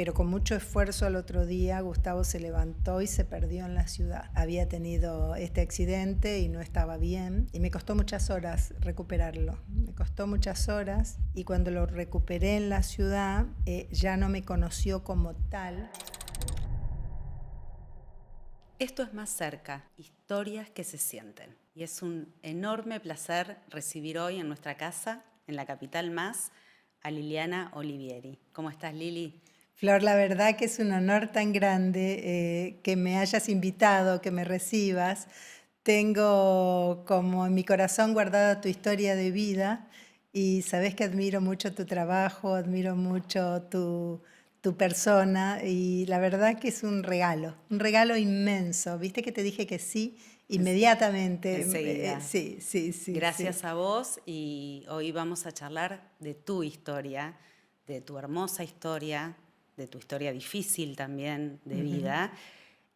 pero con mucho esfuerzo al otro día Gustavo se levantó y se perdió en la ciudad. Había tenido este accidente y no estaba bien y me costó muchas horas recuperarlo. Me costó muchas horas y cuando lo recuperé en la ciudad ya no me conoció como tal. Esto es Más Cerca, historias que se sienten. Y es un enorme placer recibir hoy en nuestra casa, en la Capital Más, a Liliana Olivieri. ¿Cómo estás, Lili? Flor, la verdad que es un honor tan grande que me hayas invitado, que me recibas. Tengo como en mi corazón guardada tu historia de vida y sabes que admiro mucho tu trabajo, admiro mucho tu persona y la verdad que es un regalo inmenso. ¿Viste que te dije que sí? Inmediatamente. Enseguida. Sí, sí, sí, sí. Gracias a vos y hoy vamos a charlar de tu historia, de tu hermosa historia, de tu historia difícil también de vida.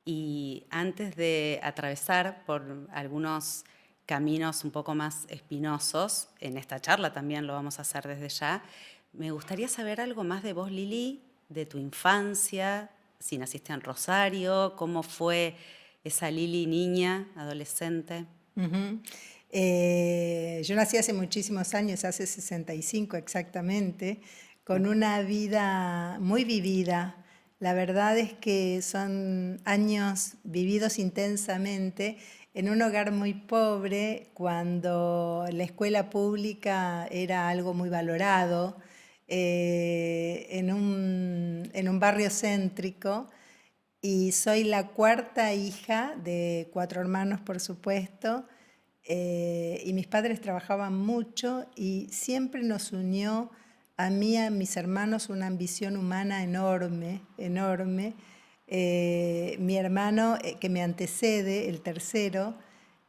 Y antes de atravesar por algunos caminos un poco más espinosos, en esta charla también lo vamos a hacer desde ya, me gustaría saber algo más de vos, Lili, de tu infancia, si naciste en Rosario, cómo fue esa Lili niña, adolescente. Ujú. Yo nací hace muchísimos años, hace 65 exactamente, con una vida muy vivida. La verdad es que son años vividos intensamente en un hogar muy pobre, cuando la escuela pública era algo muy valorado, en un barrio céntrico. Y soy la cuarta hija de 4 hermanos, por supuesto, y mis padres trabajaban mucho y siempre nos unió a mí y a mis hermanos una ambición humana enorme, enorme. Mi hermano que me antecede, el tercero,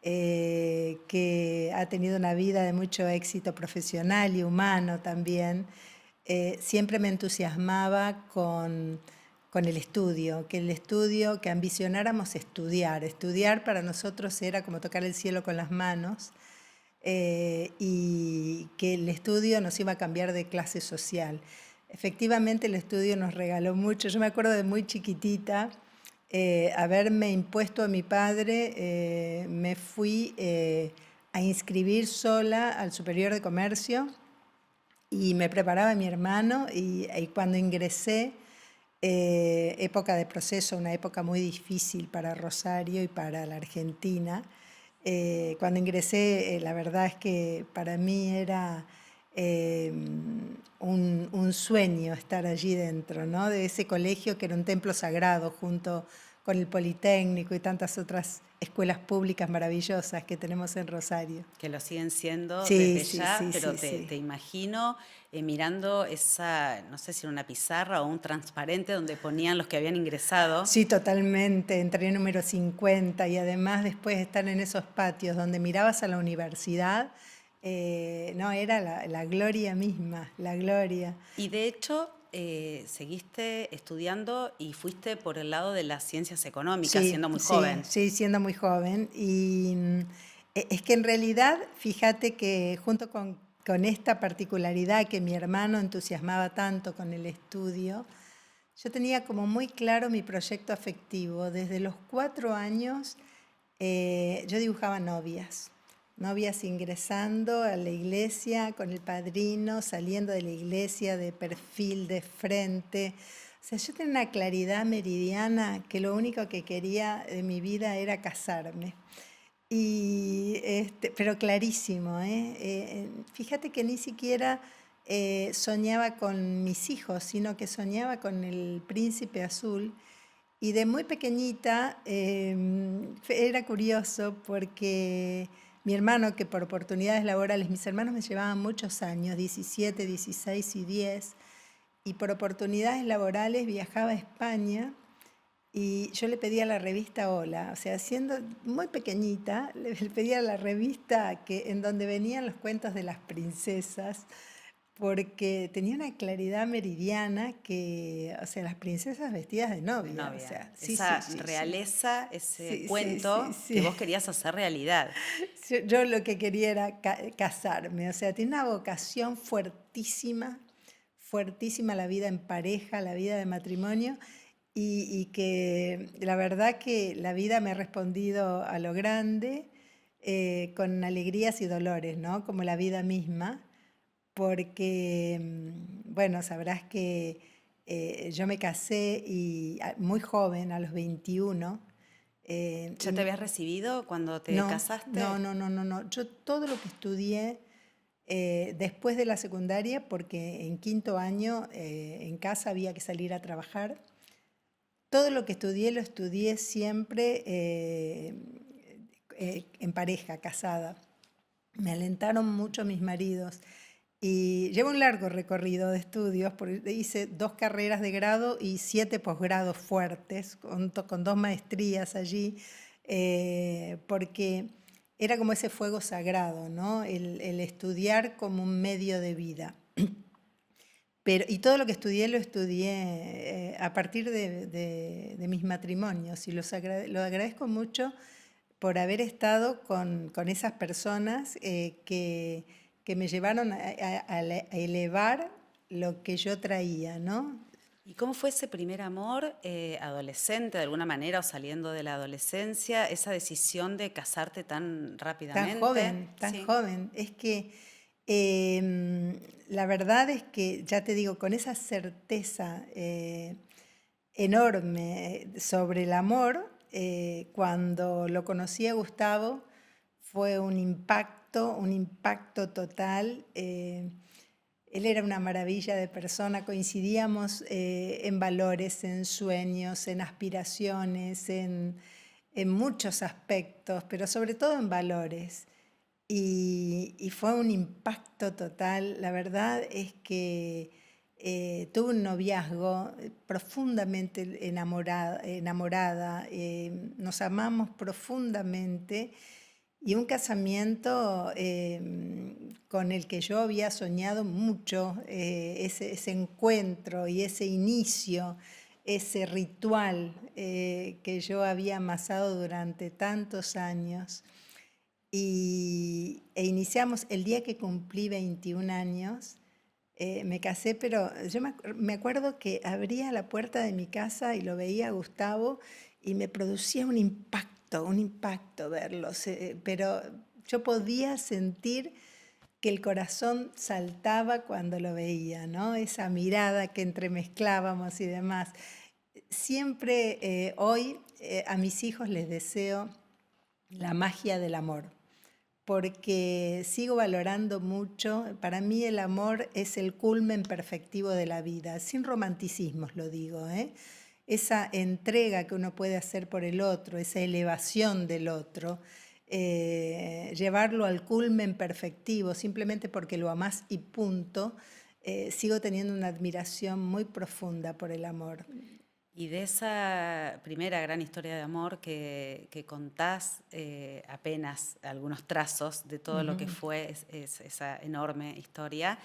que ha tenido una vida de mucho éxito profesional y humano también, siempre me entusiasmaba con el estudio, que ambicionáramos estudiar. Estudiar para nosotros era como tocar el cielo con las manos, y que el estudio nos iba a cambiar de clase social. Efectivamente, el estudio nos regaló mucho. Yo me acuerdo de muy chiquitita haberme impuesto a mi padre, me fui a inscribir sola al Superior de Comercio y me preparaba mi hermano y cuando ingresé, época de proceso, una época muy difícil para Rosario y para la Argentina. Cuando ingresé, la verdad es que para mí era un sueño estar allí dentro, ¿no? De ese colegio que era un templo sagrado junto con el Politécnico y tantas otras escuelas públicas maravillosas que tenemos en Rosario. Que lo siguen siendo Sí, desde sí, ya, sí, pero sí, te sí. imagino mirando esa, no sé si era una pizarra o un transparente donde ponían los que habían ingresado. Sí, totalmente. Entré número 50 y además después de estar en esos patios donde mirabas a la universidad, no, era la gloria misma, la gloria. Y de hecho, seguiste estudiando y fuiste por el lado de las ciencias económicas, Sí, siendo muy sí, joven. sí, siendo muy joven. Y es que en realidad, fíjate que junto con esta particularidad que mi hermano entusiasmaba tanto con el estudio, yo tenía como muy claro mi proyecto afectivo. Desde los 4 años yo dibujaba novias, novias ingresando a la iglesia con el padrino, saliendo de la iglesia de perfil, de frente. O sea, yo tenía una claridad meridiana que lo único que quería de mi vida era casarme. Pero clarísimo, ¿eh? Fíjate que ni siquiera soñaba con mis hijos, sino que soñaba con el príncipe azul. Y de muy pequeñita era curioso porque mi hermano, que por oportunidades laborales, mis hermanos me llevaban muchos años, 17, 16 y 10, y por oportunidades laborales viajaba a España y yo le pedía a la revista Hola, o sea, siendo muy pequeñita, le pedía a la revista en donde venían los cuentos de las princesas, porque tenía una claridad meridiana que, o sea, las princesas vestidas de De novia, o novia. sea, sí, sí, Esa sí, sí. realeza, ese Sí, sí, sí, cuento que sí. vos querías hacer realidad. Yo lo que quería era casarme, o sea, tenía una vocación fuertísima, fuertísima la vida en pareja, la vida de matrimonio, y que la verdad que la vida me ha respondido a lo grande, con alegrías y dolores, ¿no? Como la vida misma, porque, bueno, sabrás que yo me casé muy joven, a los 21. ¿Ya te habías recibido cuando te No, no, casaste? no, no, no, no. Yo todo lo que estudié después de la secundaria, porque en quinto año en casa había que salir a trabajar, todo lo que estudié lo estudié siempre en pareja, casada. Me alentaron mucho mis maridos. Y llevo un largo recorrido de estudios, porque hice 2 carreras de grado y 7 posgrados fuertes, con 2 maestrías allí, porque era como ese fuego sagrado, ¿no? El estudiar como un medio de vida. Y todo lo que estudié lo estudié a partir de mis matrimonios, y lo agradezco mucho por haber estado con esas personas que me llevaron a elevar lo que yo traía, ¿no? ¿Y cómo fue ese primer amor adolescente, de alguna manera, o saliendo de la adolescencia, esa decisión de casarte tan Tan rápidamente? joven, tan Sí. joven. Es que la verdad es que, ya te digo, con esa certeza enorme sobre el amor, cuando lo conocí a Gustavo, fue un impacto total. Él era una maravilla de persona, coincidíamos en valores, en sueños, en aspiraciones, en muchos aspectos, pero sobre todo en valores. Y fue un impacto total. La verdad es que tuve un noviazgo profundamente enamorada, nos amamos profundamente, y un casamiento con el que yo había soñado mucho, ese encuentro y ese inicio, ese ritual que yo había amasado durante tantos años. Iniciamos el día que cumplí 21 años. Me casé, pero yo me acuerdo que abría la puerta de mi casa y lo veía a Gustavo, y me producía un impacto verlo, pero yo podía sentir que el corazón saltaba cuando lo veía, ¿no? Esa mirada que entremezclábamos y demás. Siempre hoy a mis hijos les deseo la magia del amor, porque sigo valorando mucho. Para mí el amor es el culmen perfectivo de la vida, sin romanticismos lo digo, ¿eh? Esa entrega que uno puede hacer por el otro, esa elevación del otro, llevarlo al culmen perfectivo simplemente porque lo amás y punto. Sigo teniendo una admiración muy profunda por el amor. Y de esa primera gran historia de amor que contás, apenas algunos trazos de todo lo que fue esa enorme historia,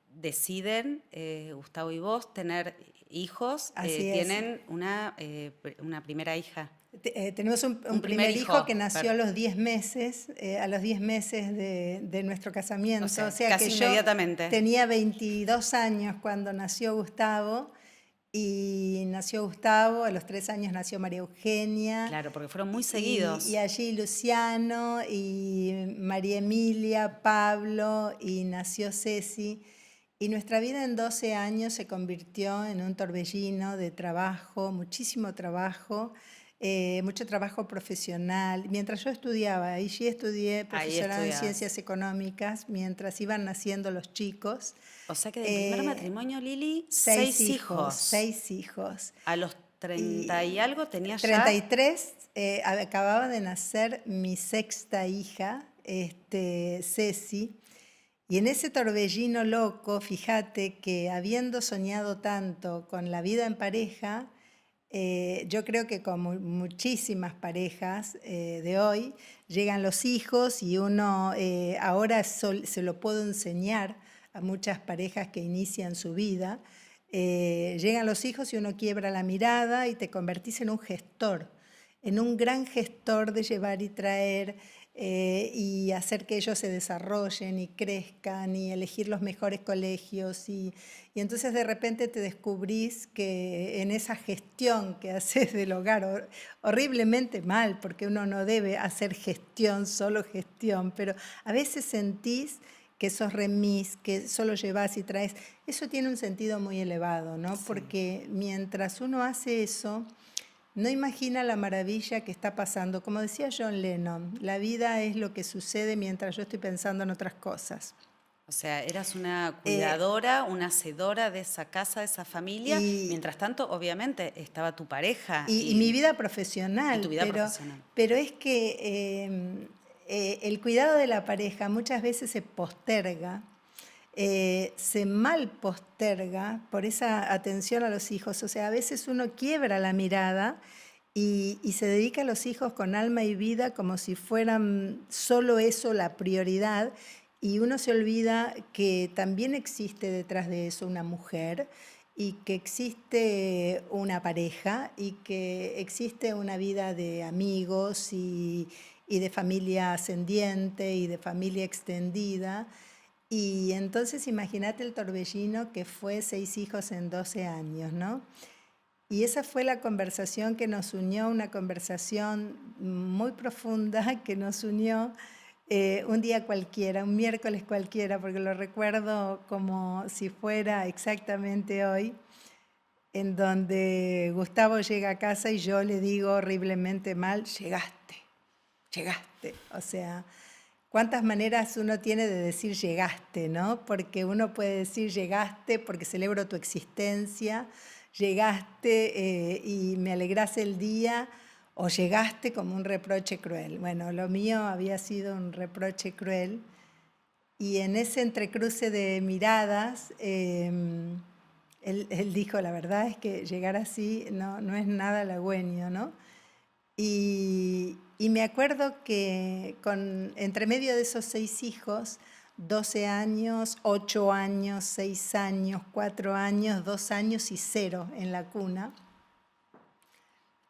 deciden, Gustavo y vos, tener hijos. Así es. Tienen una primera hija. Tenemos Un un primer primer hijo que hijo, nació a los 10 meses de nuestro o casamiento. O sea, sea que casi yo inmediatamente. tenía 22 años cuando nació Gustavo, y nació Gustavo, a los 3 años nació María Eugenia, Claro, porque fueron muy y seguidos. allí Luciano, y María Emilia, Pablo, y nació Ceci. Y nuestra vida en 12 años se convirtió en un torbellino de trabajo, muchísimo trabajo, mucho trabajo profesional. Mientras yo estudiaba, allí estudié Ahí profesorado en estudiabas. ciencias económicas, mientras iban naciendo los chicos. O sea que del primer Eh, matrimonio, Lili, 6 6 hijos, hijos. 6 hijos. A los 30 y Y algo tenías ya. 33, acababa de nacer mi sexta hija, Ceci. Y en ese torbellino loco, fíjate que habiendo soñado tanto con la vida en pareja, yo creo que como muchísimas parejas de hoy, llegan los hijos, y uno ahora se lo puedo enseñar a muchas parejas que inician su vida. Llegan los hijos y uno quiebra la mirada y te convertís en un gestor, en un gran gestor de llevar y traer, y hacer que ellos se desarrollen y crezcan y elegir los mejores colegios. Y entonces de repente te descubrís que en esa gestión que haces del hogar, horriblemente mal, porque uno no debe hacer gestión, solo gestión, pero a veces sentís que sos remis, que solo llevas y traes. Eso tiene un sentido muy elevado, ¿no? Sí. Porque mientras uno hace eso, no imagina la maravilla que está pasando. Como decía John Lennon, la vida es lo que sucede mientras yo estoy pensando en otras cosas. O sea, eras una Eh, cuidadora, una hacedora de esa casa, de esa familia. y, Mientras tanto, obviamente, estaba tu pareja y mi vida y tu profesional, vida profesional. pero es que el cuidado de la pareja muchas veces se posterga, se mal posterga por esa atención a los hijos. O sea, a veces uno quiebra la mirada y se dedica a los hijos con alma y vida como si fueran solo eso la prioridad, y uno se olvida que también existe detrás de eso una mujer y que existe una pareja y que existe una vida de amigos y de familia ascendiente y de familia extendida. Y entonces imagínate el torbellino que fue 6 hijos en 12 años, ¿no? Y esa fue la conversación que nos unió, una conversación muy profunda que nos unió un día cualquiera, un miércoles cualquiera, porque lo recuerdo como si fuera exactamente hoy, en donde Gustavo llega a casa y yo le digo horriblemente mal, llegaste, llegaste. O sea, cuántas maneras uno tiene de decir llegaste, ¿no? Porque uno puede decir llegaste porque celebro tu existencia, llegaste y me alegras el día, o llegaste como un reproche cruel. Bueno, lo mío había sido un reproche cruel, y en ese entrecruce de miradas, él dijo, la verdad es que llegar así no es nada halagüeño, ¿no? Y me acuerdo que entre medio de esos 6 hijos, 12 años, 8 años, 6 años, 4 años, 2 años y 0 en la cuna,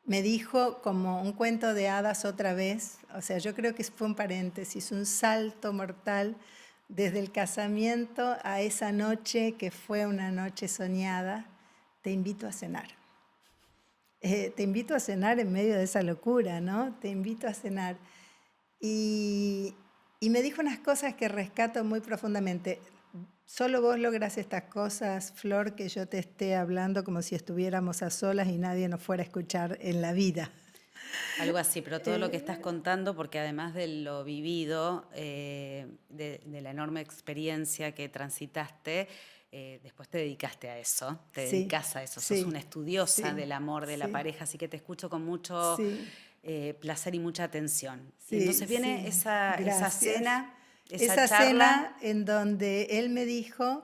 me dijo como un cuento de hadas otra vez. O sea, yo creo que fue un paréntesis, un salto mortal desde el casamiento a esa noche que fue una noche soñada. Te invito a cenar. Te invito a cenar en medio de esa locura, ¿no? Te invito a cenar. Y, y me dijo unas cosas que rescato muy profundamente. Solo vos logras estas cosas, Flor, que yo te esté hablando como si estuviéramos a solas y nadie nos fuera a escuchar en la vida. Algo así, pero todo lo que estás contando, porque además de lo vivido, de la enorme experiencia que transitaste, después te dedicaste a eso, te Sí, dedicas a eso, sos sí, una estudiosa sí, del amor, de la sí, pareja, así que te escucho con mucho sí, placer y mucha atención. Y sí, entonces viene sí, esa gracias. cena, esa Esa charla. cena en donde él me dijo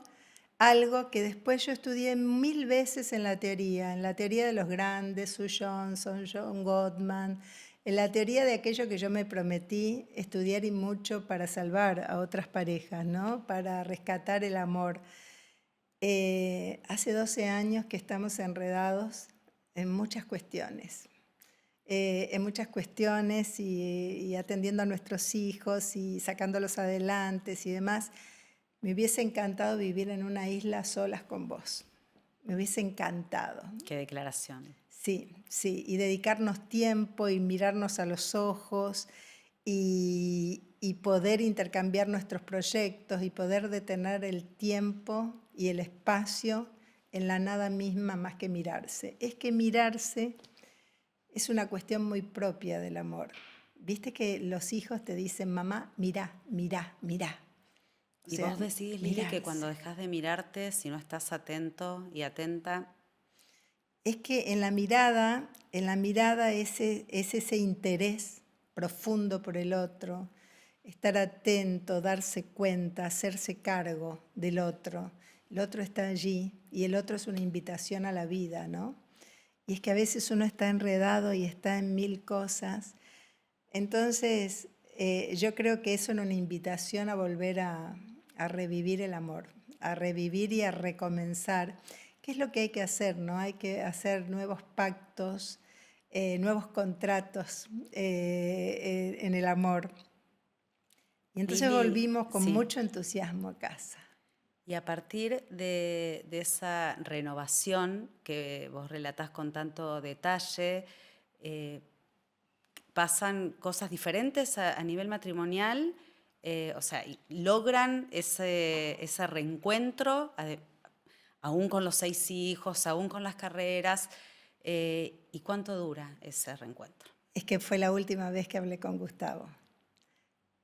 algo que después yo estudié 1000 veces en la teoría de los grandes, Sue Johnson, John Gottman, en la teoría de aquello que yo me prometí estudiar y mucho para salvar a otras parejas, ¿no? Para rescatar el amor. Hace 12 años que estamos enredados en muchas cuestiones y atendiendo a nuestros hijos y sacándolos adelante y demás. Me hubiese encantado vivir en una isla solas con vos. Me hubiese encantado. Qué declaración. Sí, sí, y dedicarnos tiempo y mirarnos a los ojos y poder intercambiar nuestros proyectos y poder detener el tiempo y el espacio en la nada misma más que mirarse. Es que mirarse es una cuestión muy propia del amor. Viste que los hijos te dicen, mamá, mirá, mirá, mirá. O Y sea, vos decís, Lili, que cuando mirarse. dejas de mirarte, si no estás atento y atenta, Es que en la mirada es ese interés profundo por el otro, estar atento, darse cuenta, hacerse cargo del otro. El otro está allí y el otro es una invitación a la vida, ¿no? Y es que a veces uno está enredado y está en 1000 cosas. Entonces, yo creo que eso es una invitación a volver a revivir el amor, a revivir y a recomenzar. ¿Qué es lo que hay que hacer, no? Hay que hacer nuevos pactos, nuevos contratos en el amor. Y entonces Lili, volvimos con sí. mucho entusiasmo a casa. Y a partir de esa renovación que vos relatás con tanto detalle, eh, ¿pasan cosas diferentes a nivel matrimonial? O sea, ¿logran ese reencuentro, aún con los 6 hijos, aún con las carreras? ¿Y cuánto dura ese reencuentro? Es que fue la última vez que hablé con Gustavo,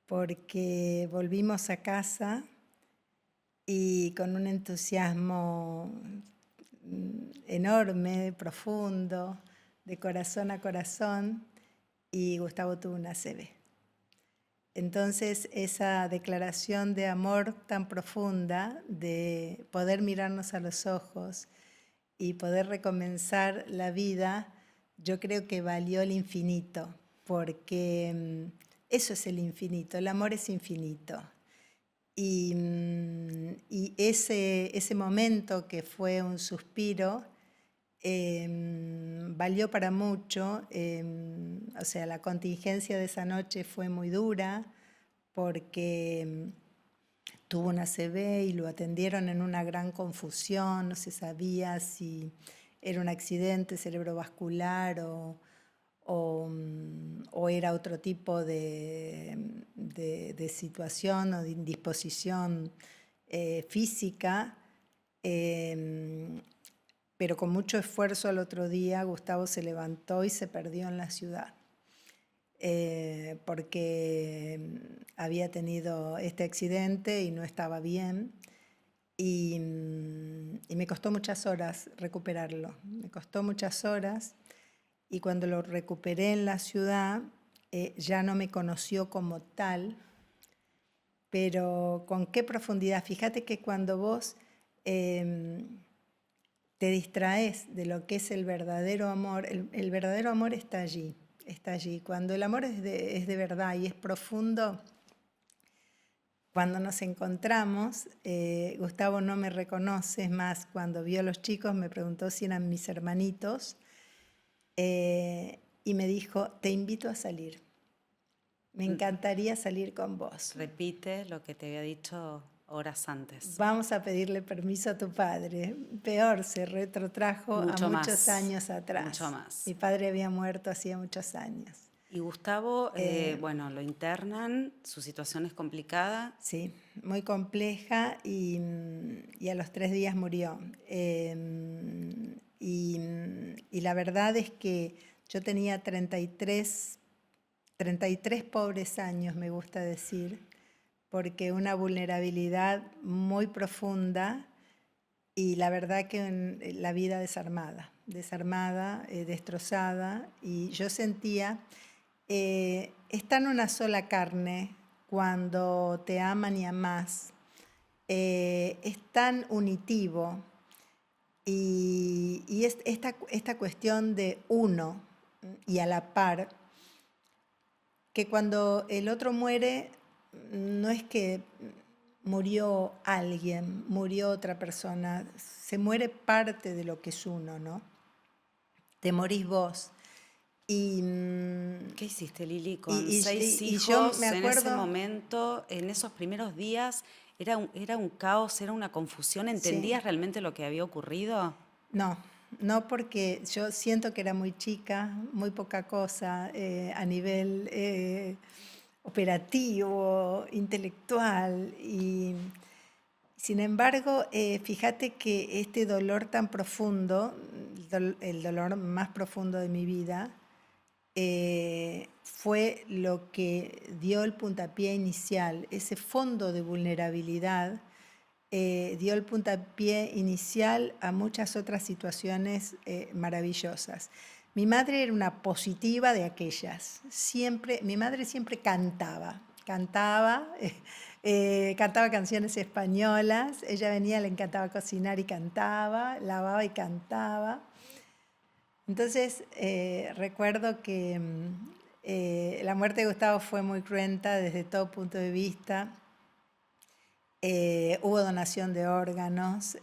porque volvimos a casa y con un entusiasmo enorme, profundo, de corazón a corazón, y Gustavo tuvo una ACV. Entonces, esa declaración de amor tan profunda, de poder mirarnos a los ojos y poder recomenzar la vida, yo creo que valió el infinito, porque eso es el infinito, el amor es infinito. Y ese momento que fue un suspiro, valió para mucho. O sea, la contingencia de esa noche fue muy dura porque tuvo una ACV y lo atendieron en una gran confusión, no se sabía si era un accidente cerebrovascular o era otro tipo de situación o de indisposición física. Pero con mucho esfuerzo al otro día Gustavo se levantó y se perdió en la ciudad, porque había tenido este accidente y no estaba bien. Y me costó muchas horas recuperarlo, me costó muchas horas. Y cuando lo recuperé en la ciudad, ya no me conoció como tal, pero con qué profundidad. Fíjate que cuando vos te distraes de lo que es el verdadero amor, el verdadero amor está allí, está allí. Cuando el amor es de verdad y es profundo, cuando nos encontramos, Gustavo no me reconoce, es más, cuando vio a los chicos me preguntó si eran mis hermanitos, y me dijo, te invito a salir, me encantaría salir con vos. Repite lo que te había dicho horas antes. Vamos a pedirle permiso a tu padre. Peor, se retrotrajo a Mucho muchos más, años atrás. mucho más. Mi padre había muerto hacía muchos años. Y Gustavo, bueno, lo internan, su situación es complicada. Sí, muy compleja y a los 3 días murió. Y la verdad es que yo tenía 33 pobres años, me gusta decir, porque una vulnerabilidad muy profunda y la verdad que la vida desarmada, destrozada, y yo sentía, está en una sola carne cuando te aman y amás, es tan unitivo y esta cuestión de uno y a la par, que cuando el otro muere, no es que murió alguien, murió otra persona, se muere parte de lo que es uno, ¿no? Te morís vos. Y, ¿Qué hiciste, Lili? y, Con y- 6 y yo hijos, me en ese acuerdo, momento, en esos primeros días, era un caos, era una confusión. sí, ¿Entendías realmente lo que había ocurrido? no, no porque yo siento que era muy chica, muy poca cosa a nivel operativo, intelectual. Y sin embargo, fíjate que este dolor tan profundo, el dolor más profundo de mi vida, fue lo que dio el puntapié inicial, ese fondo de vulnerabilidad. Dio el puntapié inicial a muchas otras situaciones maravillosas. Mi madre era una positiva de aquellas. Mi madre siempre cantaba, cantaba canciones españolas. Ella venía, le encantaba cocinar y cantaba, lavaba y cantaba. Entonces, recuerdo que la muerte de Gustavo fue muy cruenta desde todo punto de vista. Hubo donación de órganos,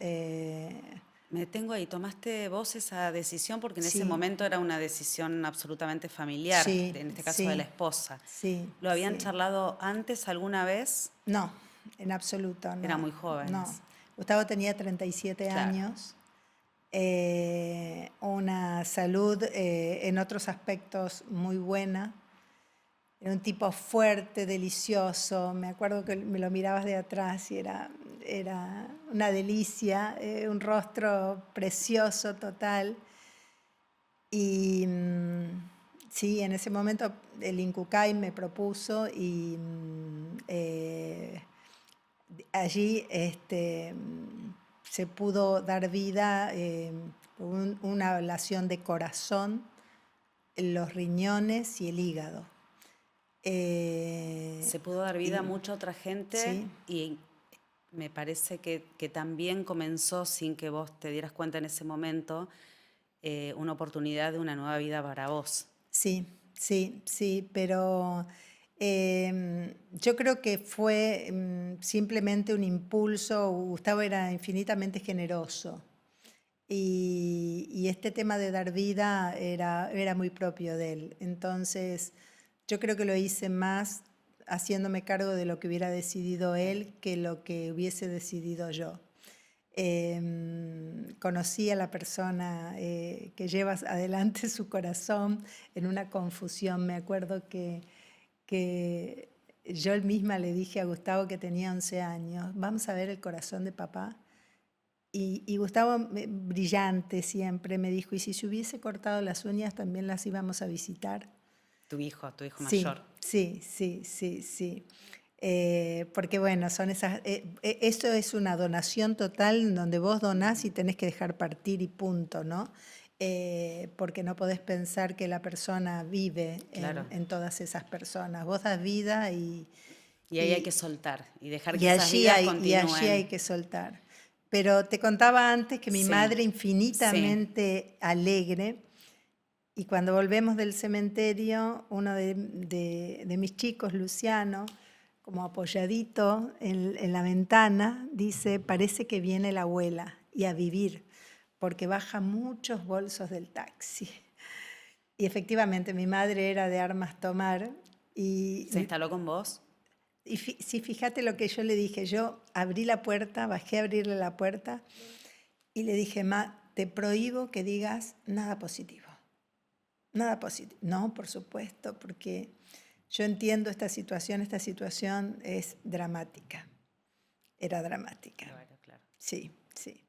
Me detengo ahí. ¿Tomaste vos esa decisión? Porque en ese Sí, momento era una decisión absolutamente familiar, sí, en este caso de la sí, esposa. sí, ¿Lo habían sí. charlado antes alguna vez? No, en absoluto, Eran no, muy no. jóvenes. Gustavo tenía 37 Claro. años, una salud en otros aspectos muy buena. Era un tipo fuerte, delicioso. Me acuerdo que me lo mirabas de atrás y era una delicia, un rostro precioso total. Y sí, en ese momento el Incucay me propuso y allí se pudo dar vida por una ablación de corazón, los riñones y el hígado. Se pudo dar vida a Y mucha otra gente sí, y me parece que también comenzó, sin que vos te dieras cuenta en ese momento, una oportunidad de una nueva vida para vos. sí, sí, sí, pero yo creo que fue simplemente un impulso. Gustavo era infinitamente generoso y este tema de dar vida era muy propio de él. Entonces, yo creo que lo hice más haciéndome cargo de lo que hubiera decidido él que lo que hubiese decidido yo. Conocí a la persona que lleva adelante su corazón en una confusión. Me acuerdo que yo misma le dije a Gustavo, que tenía 11 años, vamos a ver el corazón de papá. Y Gustavo, brillante siempre, me dijo, ¿y si se hubiese cortado las uñas también las íbamos a visitar? Tu hijo Sí, mayor. sí, sí, sí, sí. Porque bueno, son esto es una donación total en donde vos donás y tenés que dejar partir y punto, ¿no? Porque no podés pensar que la persona vive Claro. en todas esas personas. Vos das vida Y ahí hay que y, soltar y dejar que y esas vidas allí hay continúen. que soltar. Pero te contaba antes que mi Sí, madre, sí. infinitamente alegre, y cuando volvemos del cementerio, uno de mis chicos, Luciano, como apoyadito en la ventana, dice, parece que viene la abuela y a vivir, porque baja muchos bolsos del taxi. Y efectivamente, mi madre era de armas tomar. ¿Se instaló con vos? Sí, fíjate lo que yo le dije. Yo abrí la puerta, bajé a abrirle la puerta y le dije, Ma, te prohíbo que digas nada positivo. Nada positivo. No, por supuesto, porque yo entiendo esta situación es dramática. Era dramática. Claro, claro. Sí, sí.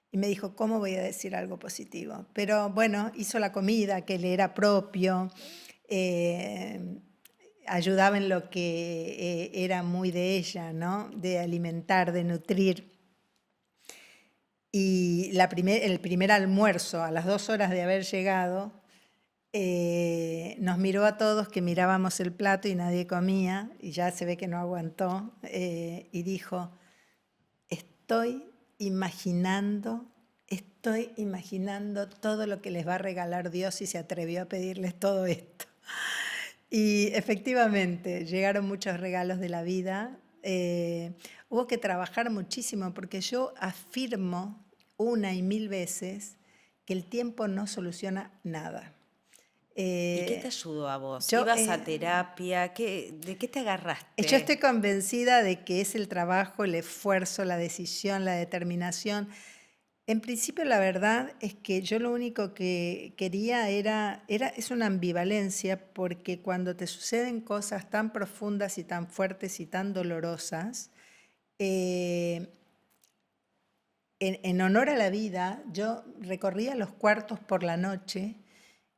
Y me dijo, ¿cómo voy a decir algo positivo? Pero bueno, hizo la comida que le era propio, eh, ayudaba en lo que era muy de ella, ¿no? De alimentar, de nutrir. Y el primer almuerzo, a las 2 horas de haber llegado, nos miró a todos que mirábamos el plato y nadie comía, y ya se ve que no aguantó, y dijo, estoy imaginando, estoy imaginando todo lo que les va a regalar Dios, y se atrevió a pedirles todo esto. Y efectivamente, llegaron muchos regalos de la vida. Hubo que trabajar muchísimo porque yo afirmo una y mil veces que el tiempo no soluciona nada. ¿Y qué te Eh, ayudó a vos? yo, ¿Ibas a terapia? ¿De qué te yo agarraste? estoy convencida de que es el trabajo, el esfuerzo, la decisión, la determinación. En principio, la verdad es que yo lo único que quería es una ambivalencia, porque cuando te suceden cosas tan profundas y tan fuertes y tan dolorosas, eh, en honor a la vida, yo recorría los cuartos por la noche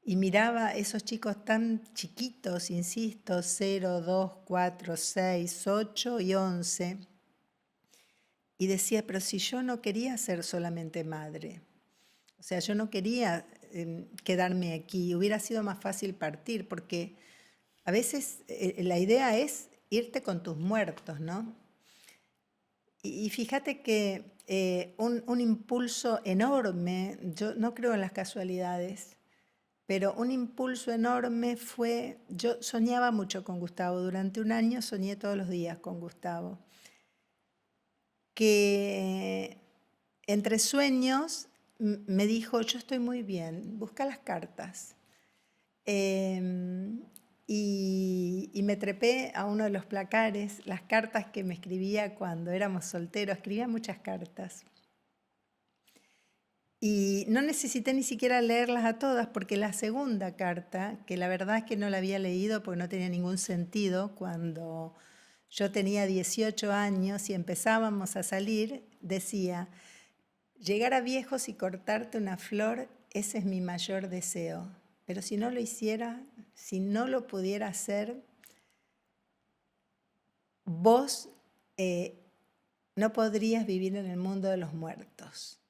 y miraba a esos chicos tan chiquitos, insisto, 0, 2, 4, 6, 8 y 11, y decía, pero si yo no quería ser solamente madre, o sea, yo no quería quedarme aquí, hubiera sido más fácil partir, porque a veces la idea es irte con tus muertos, ¿no? Y fíjate que un impulso enorme, yo no creo en las casualidades, pero un impulso enorme fue, yo soñaba mucho con Gustavo, durante un año soñé todos los días con Gustavo, que entre sueños me dijo, yo estoy muy bien, busca las cartas. Y me trepé a uno de los placares, las cartas que me escribía cuando éramos solteros, escribía muchas cartas. Y no necesité ni siquiera leerlas a todas, porque la segunda carta, que la verdad es que no la había leído porque no tenía ningún sentido, cuando yo tenía 18 años y empezábamos a salir, decía, llegar a viejos y cortarte una flor, ese es mi mayor deseo. Pero si no lo hiciera, si no lo pudiera hacer, vos no podrías vivir en el mundo de los muertos.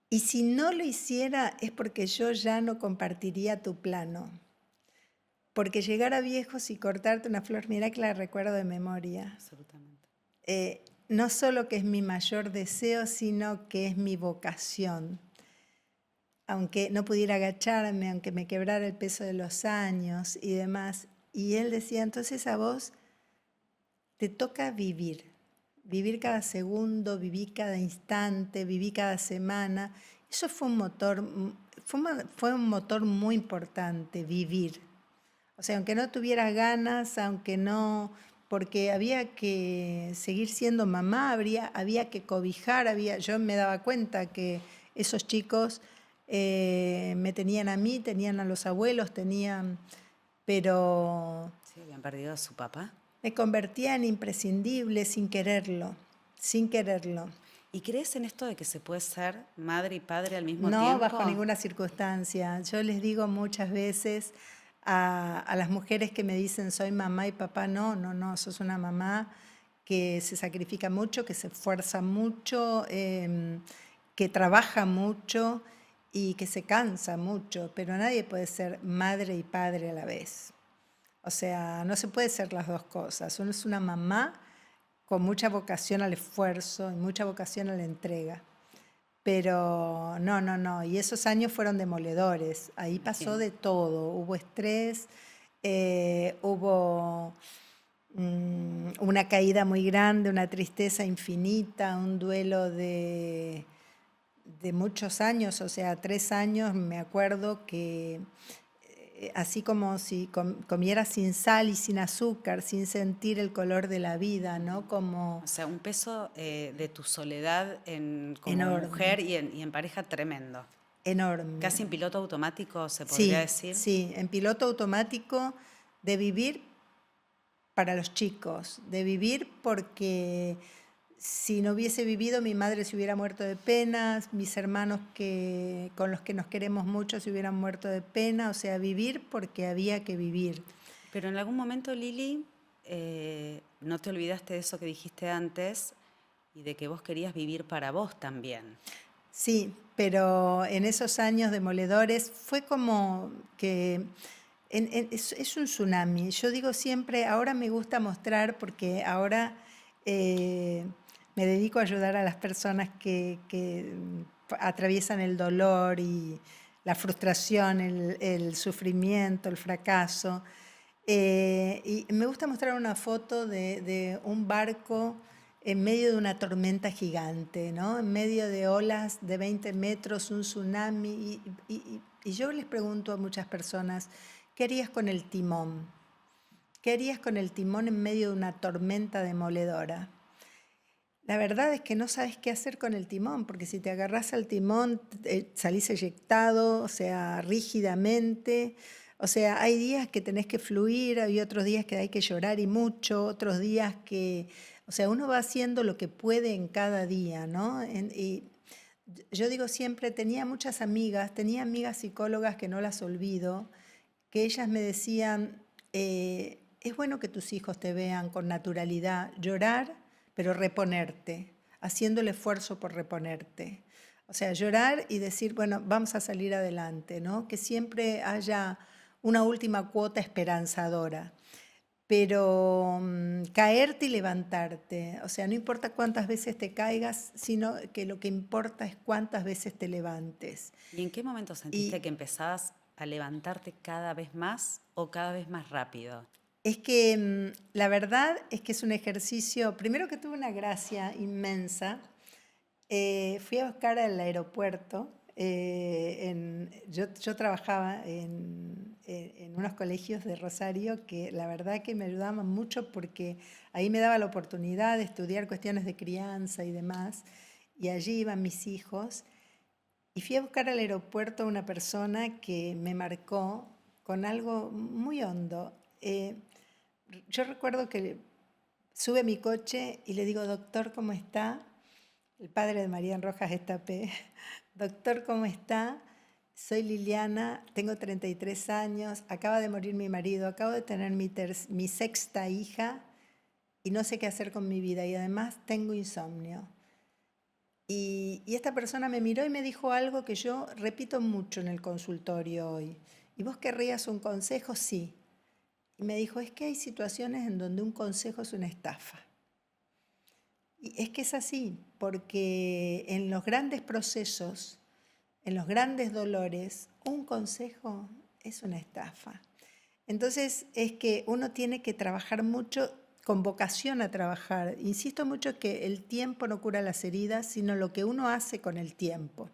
Y si no lo hiciera es porque yo ya no compartiría tu plano. Porque llegar a viejos y cortarte una flor, mira que la recuerdo de memoria. Absolutamente. No solo que es mi mayor deseo, sino que es mi vocación. Aunque no pudiera agacharme, aunque me quebrara el peso de los años y demás. Y él decía, entonces a vos te toca vivir. Vivir cada segundo, vivir cada instante, vivir cada semana. Eso fue un motor, fue un motor muy importante, vivir. O sea, aunque no tuviera ganas, aunque no, porque había que seguir siendo mamá, había que cobijar, yo me daba cuenta que esos chicos me tenían a mí, tenían a los abuelos, pero ¿Sí habían perdido a su papá? me convertía en imprescindible sin quererlo, sin quererlo. ¿Y crees en esto de que se puede ser madre y padre al mismo No, tiempo? bajo ninguna circunstancia. Yo les digo muchas veces a las mujeres que me dicen soy mamá y papá, no, sos una mamá que se sacrifica mucho, que se esfuerza mucho, que trabaja mucho y que se cansa mucho, pero nadie puede ser madre y padre a la vez. O sea, no se puede ser las dos cosas. Uno es una mamá con mucha vocación al esfuerzo y mucha vocación a la entrega. Pero no. Y esos años fueron demoledores. Ahí pasó de todo. Hubo estrés, hubo una caída muy grande, una tristeza infinita, un duelo de muchos años, o sea, 3 años, me acuerdo que así como si comiera sin sal y sin azúcar, sin sentir el color de la vida, ¿no? Como O sea, un peso de tu soledad como enorme, mujer y en pareja tremendo. enorme. Casi en piloto automático, se podría Sí, decir. sí, en piloto automático de vivir para los chicos, de vivir porque si no hubiese vivido mi madre se hubiera muerto de pena, mis hermanos con los que nos queremos mucho se hubieran muerto de pena, o sea, vivir porque había que vivir. Pero en algún momento, Lili, no te olvidaste de eso que dijiste antes y de que vos querías vivir para vos también. Sí, pero en esos años demoledores fue como que es un tsunami. Yo digo siempre, ahora me gusta mostrar porque ahora me dedico a ayudar a las personas que atraviesan el dolor y la frustración, el sufrimiento, el fracaso. Y me gusta mostrar una foto de un barco en medio de una tormenta gigante, ¿no? En medio de olas de 20 metros, un tsunami. Y yo les pregunto a muchas personas, ¿qué harías con el timón? ¿Qué harías con el timón en medio de una tormenta demoledora? La verdad es que no sabes qué hacer con el timón, porque si te agarras al timón, salís eyectado, o sea, rígidamente. O sea, hay días que tenés que fluir, hay otros días que hay que llorar y mucho, otros días que, o sea, uno va haciendo lo que puede en cada día, ¿no? Y yo digo siempre, tenía amigas psicólogas que no las olvido, que ellas me decían, es bueno que tus hijos te vean con naturalidad, llorar, pero reponerte, haciendo el esfuerzo por reponerte. O sea, llorar y decir, bueno, vamos a salir adelante, ¿no? Que siempre haya una última cuota esperanzadora. Pero caerte y levantarte, o sea, no importa cuántas veces te caigas, sino que lo que importa es cuántas veces te levantes. ¿Y en qué momento sentiste Y que empezabas a levantarte cada vez más o cada vez más rápido? es que la verdad es que es un ejercicio, primero que tuve una gracia inmensa, Fui a buscar al aeropuerto. Yo trabajaba en unos colegios de Rosario que la verdad que me ayudaban mucho porque ahí me daba la oportunidad de estudiar cuestiones de crianza y demás. Y allí iban mis hijos. Y fui a buscar al aeropuerto a una persona que me marcó con algo muy hondo. Yo recuerdo que sube a mi coche y le digo, doctor, ¿cómo está? El padre de María Rojas Estapé. Doctor, ¿cómo está? Soy Liliana, tengo 33 años, acaba de morir mi marido, acabo de tener mi sexta hija y no sé qué hacer con mi vida y además tengo insomnio. Y esta persona me miró y me dijo algo que yo repito mucho en el consultorio hoy. ¿Y vos querrías un consejo? Sí. Y me dijo, es que hay situaciones en donde un consejo es una estafa. Y es que es así, porque en los grandes procesos, en los grandes dolores, un consejo es una estafa. Entonces es que uno tiene que trabajar mucho con vocación a trabajar. Insisto mucho que el tiempo no cura las heridas, sino lo que uno hace con el tiempo.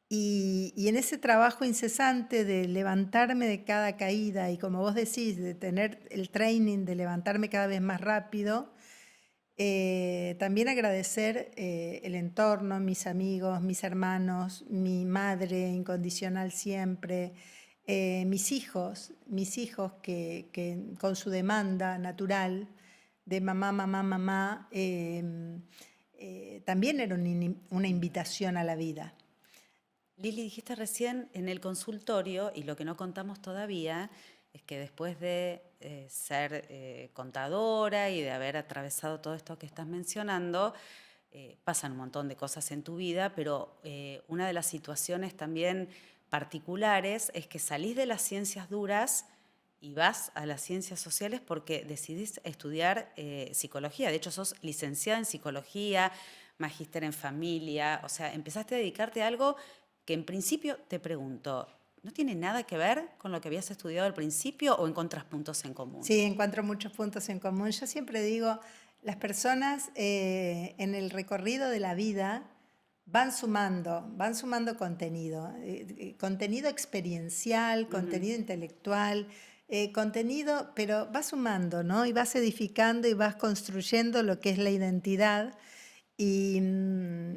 Y en ese trabajo incesante de levantarme de cada caída y como vos decís, de tener el training de levantarme cada vez más rápido, también agradecer el entorno, mis amigos, mis hermanos, mi madre incondicional siempre, mis hijos que con su demanda natural de mamá, mamá, mamá, también era una invitación a la vida. Lili, dijiste recién en el consultorio, y lo que no contamos todavía, es que después de ser contadora y de haber atravesado todo esto que estás mencionando, pasan un montón de cosas en tu vida, pero una de las situaciones también particulares es que salís de las ciencias duras y vas a las ciencias sociales porque decidís estudiar psicología. De hecho, sos licenciada en psicología, magíster en familia, o sea, empezaste a dedicarte a algo que en principio te pregunto, ¿no tiene nada que ver con lo que habías estudiado al principio o encontrás puntos en común? Sí, encuentro muchos puntos en común. Yo siempre digo, las personas en el recorrido de la vida van sumando contenido, contenido experiencial, contenido intelectual, contenido, pero vas sumando, ¿no? Y vas edificando y vas construyendo lo que es la identidad. Y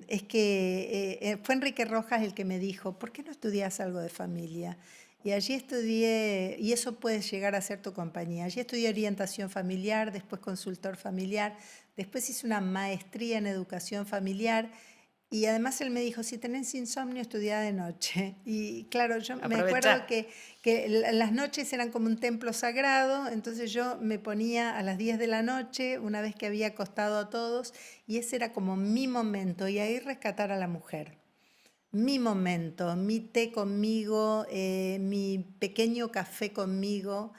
es que fue Enrique Rojas el que me dijo, ¿por qué no estudias algo de familia? Y allí estudié, y eso puede llegar a ser tu compañía. Allí estudié orientación familiar, después consultor familiar, después hice una maestría en educación familiar y además él me dijo, si tenés insomnio, estudia de noche. Y claro, yo me acuerdo Aprovechá. que las noches eran como un templo sagrado, entonces yo me ponía a las 10 de la noche, una vez que había acostado a todos, y ese era como mi momento, y ahí rescatar a la mujer. Mi momento, mi té conmigo, mi pequeño café conmigo,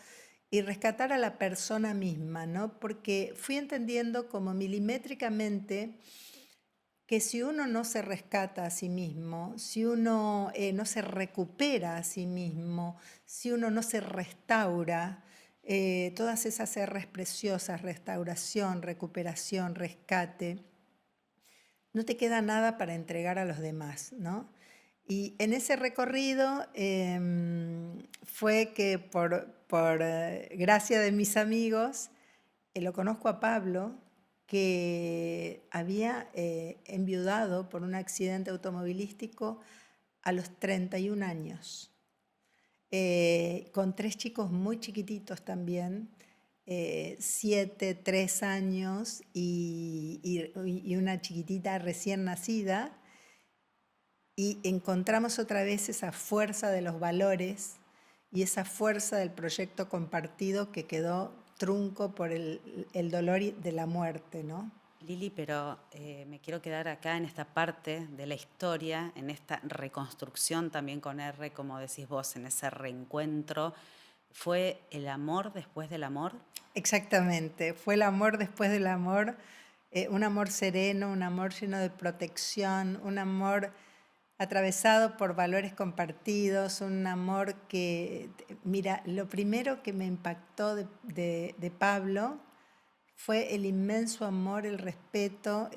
y rescatar a la persona misma, ¿no? Porque fui entendiendo como milimétricamente que si uno no se rescata a sí mismo, si uno no se recupera a sí mismo, si uno no se restaura, todas esas R's preciosas, restauración, recuperación, rescate, no te queda nada para entregar a los demás, ¿no? Y en ese recorrido fue que por gracia de mis amigos, lo conozco a Pablo, que había enviudado por un accidente automovilístico a los 31 años, con 3 chicos muy chiquititos también, 7, 3 años y una chiquitita recién nacida, y encontramos otra vez esa fuerza de los valores y esa fuerza del proyecto compartido que quedó trunco por el dolor de la muerte, ¿no? Lili, pero me quiero quedar acá en esta parte de la historia, en esta reconstrucción también con R, como decís vos, en ese reencuentro. ¿Fue el amor después del amor? Exactamente, fue el amor después del amor, un amor sereno, un amor lleno de protección, un amor atravesado por valores compartidos, un amor que, mira, lo primero que me impactó de Pablo fue el inmenso amor, el respeto.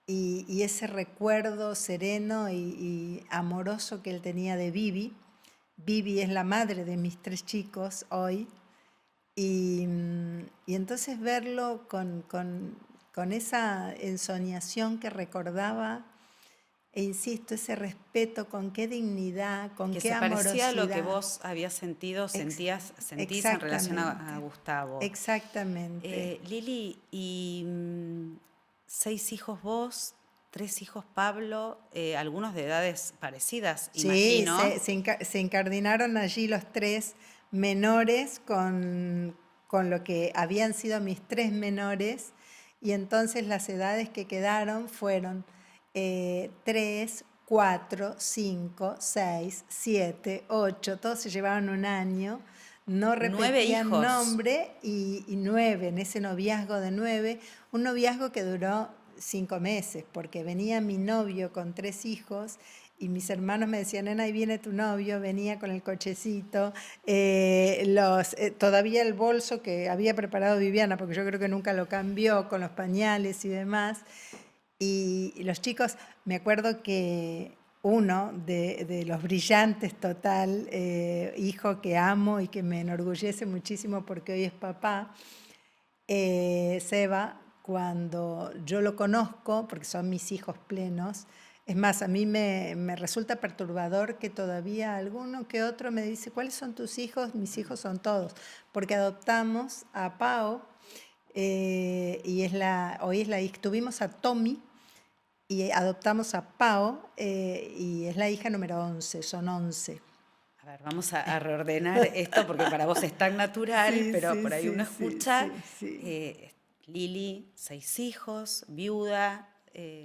y ese recuerdo sereno y amoroso que él tenía de Vivi. Vivi es la madre de mis 3 chicos hoy, y entonces verlo con esa ensoñación que recordaba, e insisto, ese respeto, con qué dignidad, con Que qué se parecía a lo que amorosidad. vos habías sentido, sentís en relación a Exactamente, Gustavo. exactamente. Lili, y 6 hijos vos, 3 hijos Pablo, algunos de edades parecidas, Sí, imagino. se incardinaron allí los 3 menores con lo que habían sido mis 3 menores, y entonces las edades que quedaron fueron 3, 4, 5, 6, 7, 8, todos se llevaban un año, no 9 repetían hijos. nombre, y 9, en ese noviazgo de 9, un noviazgo que duró 5 meses, porque venía mi novio con 3 hijos, y mis hermanos me decían, nena, ahí viene tu novio, venía con el cochecito, todavía el bolso que había preparado Viviana, porque yo creo que nunca lo cambió, con los pañales y demás. Y los chicos, me acuerdo que uno de los brillantes total, hijo que amo y que me enorgullece muchísimo porque hoy es papá, Seba, cuando yo lo conozco, porque son mis hijos plenos, es más, a mí me resulta perturbador que todavía alguno que otro me dice, ¿cuáles son tus hijos? Mis hijos son todos, porque adoptamos a Pau, hoy es la hija, tuvimos a Tommy y adoptamos a Pau, y es la hija número 11, son 11. A ver, vamos a reordenar esto porque para vos es tan natural, Sí, pero sí, por ahí uno sí, sí, escucha. sí, sí. Lili, 6 hijos, viuda,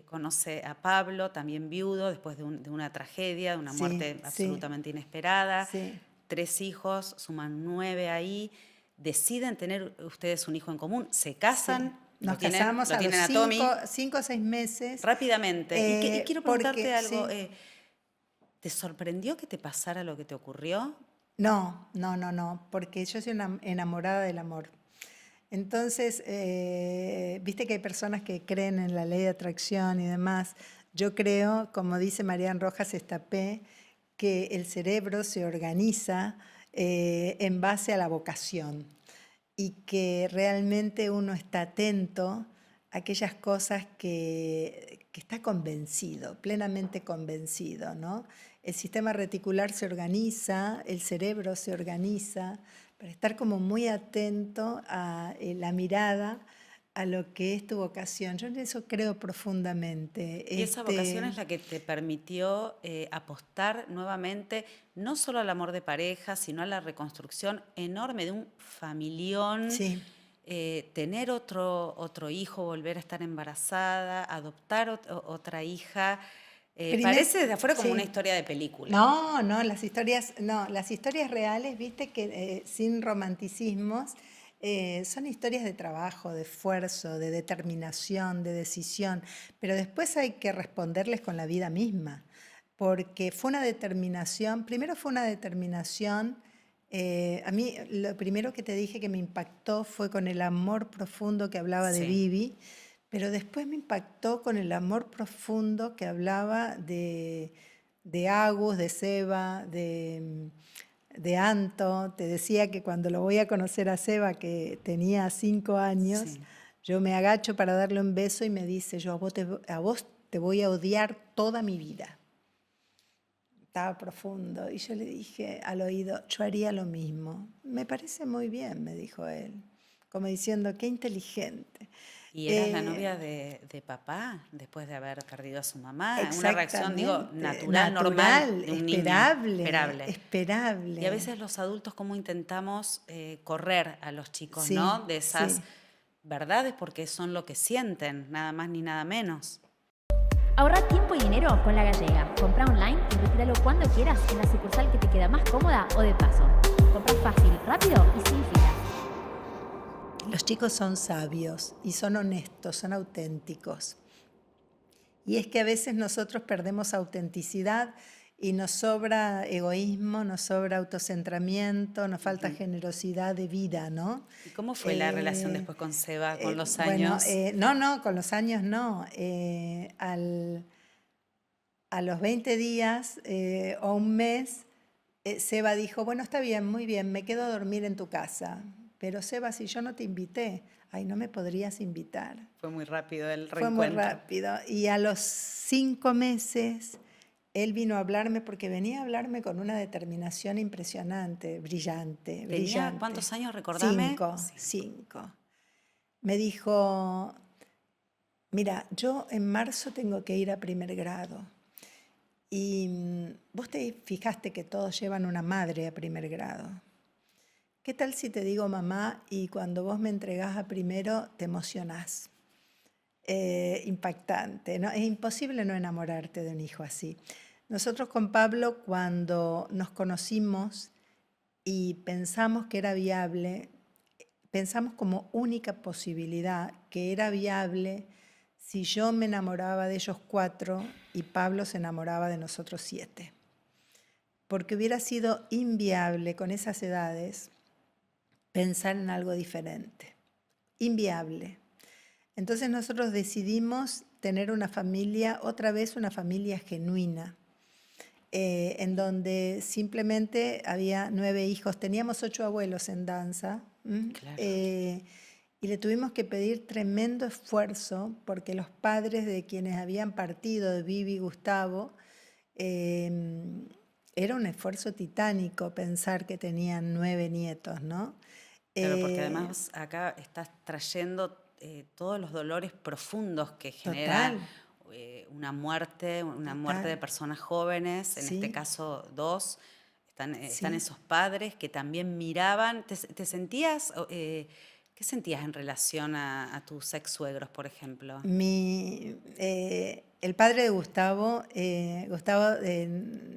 conoce a Pablo, también viudo, después de una tragedia, de una Sí, muerte sí, absolutamente inesperada. sí. 3 hijos, suman 9 ahí. Deciden tener ustedes un hijo en común, se casan, Sí, nos casamos lo a los tienen a Tommy 5 o 6 meses, rápidamente. Y quiero porque preguntarte algo. sí, ¿Te sorprendió que te pasara lo que te ocurrió? no, no, no, no, porque yo soy una enamorada del amor. Entonces, viste que hay personas que creen en la ley de atracción y demás. Yo creo, como dice Marian Rojas Estapé, que el cerebro se organiza en base a la vocación, y que realmente uno está atento a aquellas cosas que está convencido, plenamente convencido, ¿no? El sistema reticular se organiza, el cerebro se organiza, para estar como muy atento a la mirada a lo que es tu vocación. Yo en eso creo profundamente. Y esa vocación es la que te permitió apostar nuevamente no solo al amor de pareja, sino a la reconstrucción enorme de un familión, Sí. tener otro hijo, volver a estar embarazada, adoptar otra hija. Primer, Parece desde afuera como una sí. historia de película. No, no, las historias reales, viste que sin romanticismos, son historias de trabajo, de esfuerzo, de determinación, de decisión, pero después hay que responderles con la vida misma, porque fue una determinación, primero fue una determinación, a mí lo primero que te dije que me impactó fue con el amor profundo que hablaba de Sí. Vivi, pero después me impactó con el amor profundo que hablaba de Agus, de Seba, de Anto. Te decía que cuando lo voy a conocer a Seba, que tenía 5 años, Sí. yo me agacho para darle un beso y me dice, yo a vos te voy a odiar toda mi vida. Estaba profundo. Y yo le dije al oído, yo haría lo mismo. Me parece muy bien, me dijo él, como diciendo, qué inteligente. ¿Y eras la Eh, novia de papá después de haber perdido a su mamá? Una reacción, digo, Exactamente, natural, normal natural, de un niño, esperable, esperable. Y a esperable. veces los adultos cómo intentamos correr a los chicos, Sí, ¿no? De esas sí. verdades porque son lo que sienten, nada más ni nada menos. Ahorra tiempo y dinero con La Gallega. Compra online y retíralo cuando quieras en la sucursal que te queda más cómoda o de paso. Compra fácil, rápido y sin filas. Los chicos son sabios y son honestos, son auténticos. Y es que a veces nosotros perdemos autenticidad Y nos sobra egoísmo, nos sobra autocentramiento, nos falta generosidad de vida, ¿no? ¿Y cómo fue la relación después con Seba, con los Bueno, años? no, con los años no. A los 20 días o un mes, Seba dijo, bueno, está bien, muy bien, me quedo a dormir en tu casa. Pero Seba, si yo no te invité, ay, no me podrías invitar. Fue muy rápido el Fue muy reencuentro. rápido. Y a los 5 meses, él vino a hablarme porque venía a hablarme con una determinación impresionante, brillante, ¿Tenía brillante. cuántos años, recordame? 5. Me dijo, mira, yo en marzo tengo que ir a primer grado. Y vos te fijaste que todos llevan una madre a primer grado. ¿Qué tal si te digo mamá y cuando vos me entregás a primero te emocionás? Impactante, ¿no? Es imposible no enamorarte de un hijo así. Nosotros con Pablo, cuando nos conocimos y pensamos que era viable, pensamos como única posibilidad que era viable si yo me enamoraba de ellos 4 y Pablo se enamoraba de nosotros 7. Porque hubiera sido inviable con esas edades pensar en algo diferente. Inviable. Entonces nosotros decidimos tener una familia, otra vez una familia genuina, en donde simplemente había 9 hijos. Teníamos 8 abuelos en danza. Claro. Y le tuvimos que pedir tremendo esfuerzo porque los padres de quienes habían partido, de Vivi y Gustavo, era un esfuerzo titánico pensar que tenían 9 nietos, ¿no? Claro, porque además acá estás trayendo todos los dolores profundos que genera una muerte de personas jóvenes, en este caso 2. Están esos padres que también miraban. ¿Te sentías, qué sentías en relación a tus ex suegros, por ejemplo? El padre de Gustavo,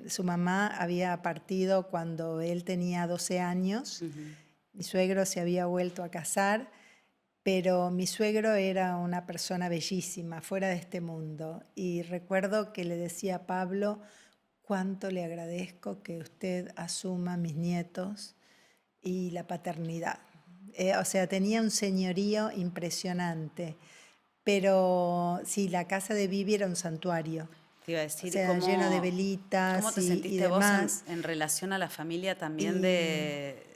su mamá había partido cuando él tenía 12 años. Mi suegro se había vuelto a casar, pero mi suegro era una persona bellísima, fuera de este mundo. Y recuerdo que le decía a Pablo, cuánto le agradezco que usted asuma mis nietos y la paternidad. O sea, tenía un señorío impresionante. Pero sí, la casa de Vivi era un santuario. Te iba a decir, o sea, lleno de velitas ¿cómo te y sentiste vos demás. en relación a la familia también de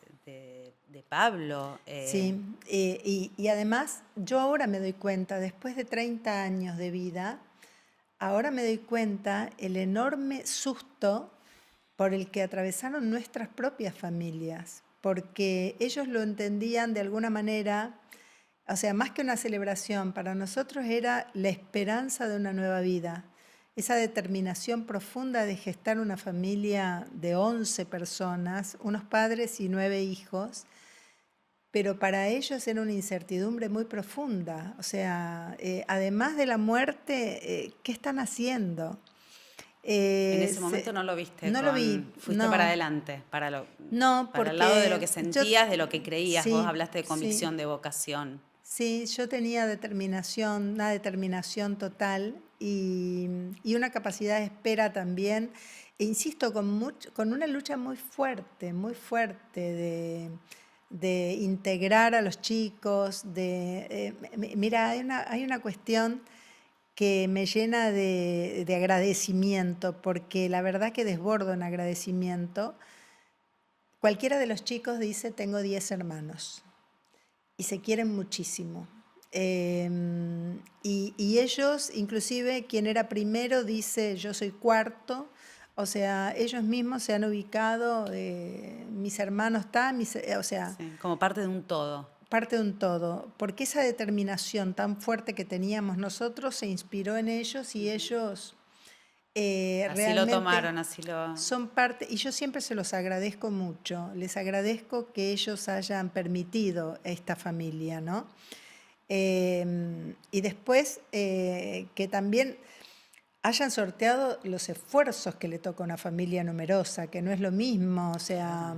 Pablo? Sí, y además yo ahora me doy cuenta, después de 30 años de vida, ahora me doy cuenta el enorme susto por el que atravesaron nuestras propias familias, porque ellos lo entendían de alguna manera, o sea, más que una celebración, para nosotros era la esperanza de una nueva vida, esa determinación profunda de gestar una familia de 11 personas, unos padres y 9 hijos, pero para ellos era una incertidumbre muy profunda. O sea, además de la muerte, ¿qué están haciendo? En ese momento no lo viste. No lo vi. Fuiste No. para adelante, para porque el lado de lo que sentías, de lo que creías. Sí, Vos hablaste de convicción, sí. de vocación. Sí, yo tenía una determinación total y una capacidad de espera también. E insisto, con una lucha muy fuerte de integrar a los chicos. Mira, hay una cuestión que me llena de agradecimiento, porque la verdad que desbordo en agradecimiento. Cualquiera de los chicos dice, tengo 10 hermanos. Y se quieren muchísimo. Y ellos, inclusive quien era primero dice yo soy cuarto, o sea, ellos mismos se han ubicado, mis hermanos están, o sea... Sí, como parte de un todo. Parte de un todo, porque esa determinación tan fuerte que teníamos nosotros se inspiró en ellos y ellos Así realmente lo tomaron, así lo... son parte, y yo siempre se los agradezco mucho, les agradezco que ellos hayan permitido esta familia, ¿no? Y después que también hayan sorteado los esfuerzos que le toca a una familia numerosa, que no es lo mismo, o sea,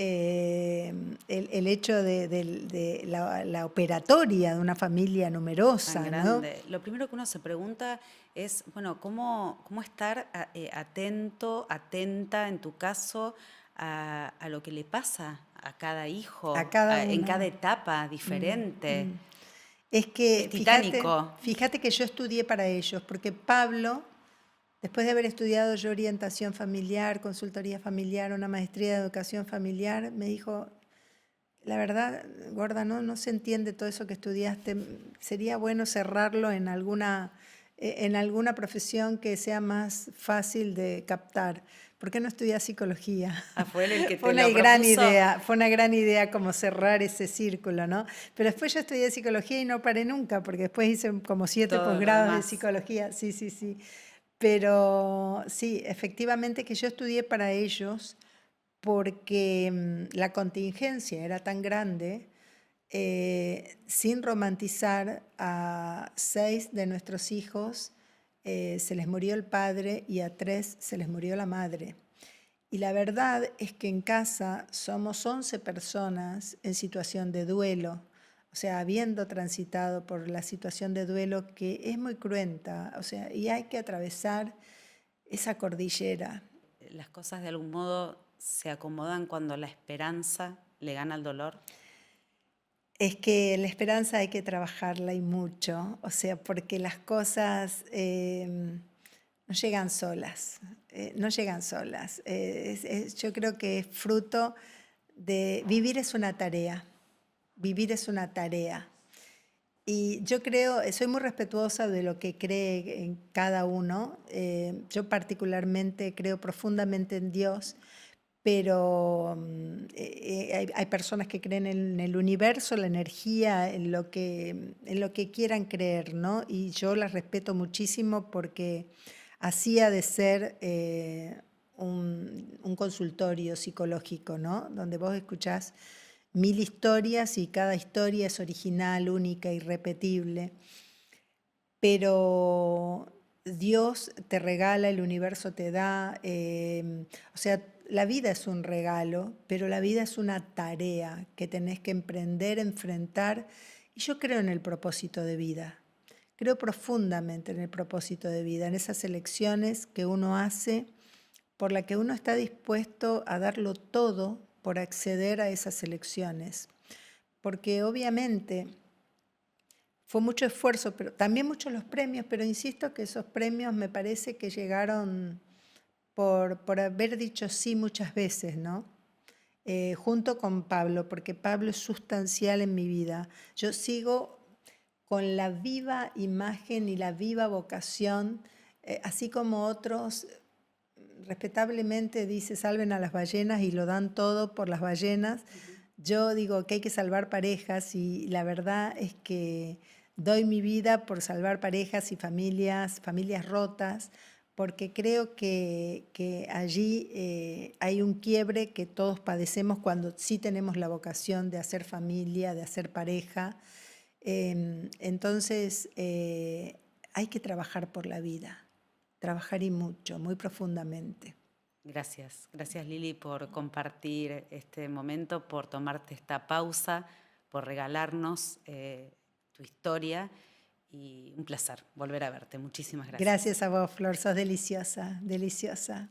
el hecho de la operatoria de una familia numerosa, Tan ¿no? grande. Lo primero que uno se pregunta es, bueno, ¿cómo estar atento, atenta, en tu caso, a lo que le pasa a cada hijo, A cada en uno. cada etapa diferente? Es que, Es titánico. fíjate que yo estudié para ellos, porque Pablo, después de haber estudiado yo orientación familiar, consultoría familiar, una maestría de educación familiar, me dijo, la verdad, Gorda, no se entiende todo eso que estudiaste, sería bueno cerrarlo en alguna profesión que sea más fácil de captar. ¿Por qué no estudias psicología? Fue él el que Fue te una lo gran propuso. idea, fue una gran idea como cerrar ese círculo, ¿no? Pero después yo estudié psicología y no paré nunca, porque después hice como 7 Todo lo posgrados de demás. psicología, sí. Pero sí, efectivamente que yo estudié para ellos porque la contingencia era tan grande, sin romantizar, a 6 de nuestros hijos se les murió el padre y a 3 se les murió la madre. Y la verdad es que en casa somos 11 personas en situación de duelo, o sea, habiendo transitado por la situación de duelo que es muy cruenta, o sea, y hay que atravesar esa cordillera. ¿Las cosas de algún modo se acomodan cuando la esperanza le gana al dolor? Es que la esperanza hay que trabajarla y mucho, o sea, porque las cosas no llegan solas, no llegan solas. Yo creo que es fruto de vivir es una tarea, vivir es una tarea. Y yo creo, soy muy respetuosa de lo que cree en cada uno. Yo particularmente creo profundamente en Dios, pero hay personas que creen en el universo, la energía, en lo que quieran creer, ¿no? Y yo las respeto muchísimo porque así ha de ser un consultorio psicológico, ¿no? Donde vos escuchás 1000 historias y cada historia es original, única, irrepetible. Pero Dios te regala, el universo te da, o sea, la vida es un regalo, pero la vida es una tarea que tenés que emprender, enfrentar. Y yo creo en el propósito de vida. Creo profundamente en el propósito de vida, en esas elecciones que uno hace, por la que uno está dispuesto a darlo todo por acceder a esas elecciones. Porque obviamente fue mucho esfuerzo, pero también muchos los premios, pero insisto que esos premios me parece que llegaron por haber dicho sí muchas veces, ¿no? Junto con Pablo, porque Pablo es sustancial en mi vida. Yo sigo con la viva imagen y la viva vocación, así como otros respetablemente dice salven a las ballenas y lo dan todo por las ballenas. Yo digo que hay que salvar parejas y la verdad es que doy mi vida por salvar parejas y familias rotas, porque creo que allí hay un quiebre que todos padecemos cuando sí tenemos la vocación de hacer familia, de hacer pareja. Entonces hay que trabajar por la vida, trabajar y mucho, muy profundamente. Gracias Lili por compartir este momento, por tomarte esta pausa, por regalarnos tu historia y un placer volver a verte. Muchísimas gracias. Gracias a vos, Flor, sos deliciosa, deliciosa.